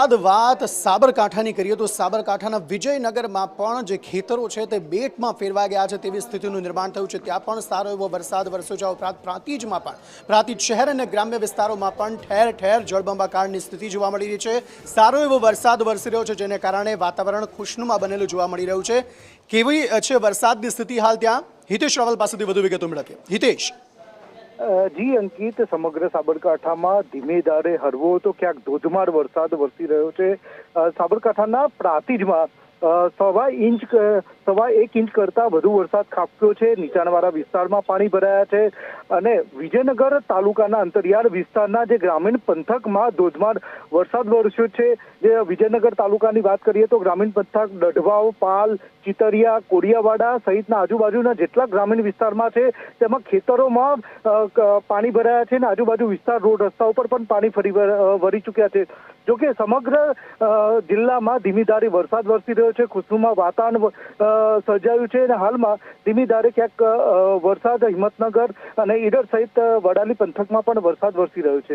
ત્યારબાદ વાત સાબરકાંઠાની કરીએ તો સાબરકાંઠાના વિજયનગરમાં પણ જે ખેતરો છે તે બેટમાં ફેરવાઈ ગયા છે તેવી સ્થિતિનું નિર્માણ થયું છે। ત્યાં પણ સારો એવો વરસાદ વરસ્યો છે। ઉપરાંત પ્રાંતિજમાં પણ પ્રાંતિજ શહેર અને ગ્રામ્ય વિસ્તારોમાં પણ ઠેર ઠેર જળબંબાકારની સ્થિતિ જોવા મળી રહી છે। સારો એવો વરસાદ વરસી રહ્યો છે જેને કારણે વાતાવરણ ખુશનુમા બનેલું જોવા મળી રહ્યું છે। કેવી છે વરસાદની સ્થિતિ હાલ ત્યાં? હિતેશ રાવલ પાસેથી વધુ વિગતો મેળવીએ। હિતેશ। જી અંકિત, સમગ્ર સાબરકાંઠામાં ધીમે ધારે હળવો તો ક્યાંક ધોધમાર વરસાદ વરસી રહ્યો છે। સાબરકાંઠાના પ્રાંતિજમાં સવા એક ઇંચ કરતા વધુ વરસાદ ખાબક્યો છે। નીચાણવાળા વિસ્તારમાં પાણી ભરાયા છે અને વિજયનગર તાલુકાના અંતરિયાળ વિસ્તારના જે ગ્રામીણ પંથકમાં ધોધમાર વરસાદ વરસ્યો છે। જે વિજયનગર તાલુકાની વાત કરીએ તો ગ્રામીણ પંથક ડઢવાવ, પાલ, ચિતરિયા, કોડિયાવાડા સહિતના આજુબાજુના જેટલા ગ્રામીણ વિસ્તારમાં છે તેમાં ખેતરોમાં પાણી ભરાયા છે અને આજુબાજુ વિસ્તાર રોડ રસ્તા ઉપર પણ પાણી વળી ચૂક્યા છે। જોકે સમગ્ર જિલ્લામાં ધીમી ધારે વરસાદ વરસી રહ્યો છે। ખુશનુમા વાતાવરણ સર્જાયું છે અને હાલમાં ધીમી ધારે ક્યાંક વરસાદ હિંમતનગર અને ઈડર સહિત વડાલી પંથકમાં પણ વરસાદ વરસી રહ્યો છે।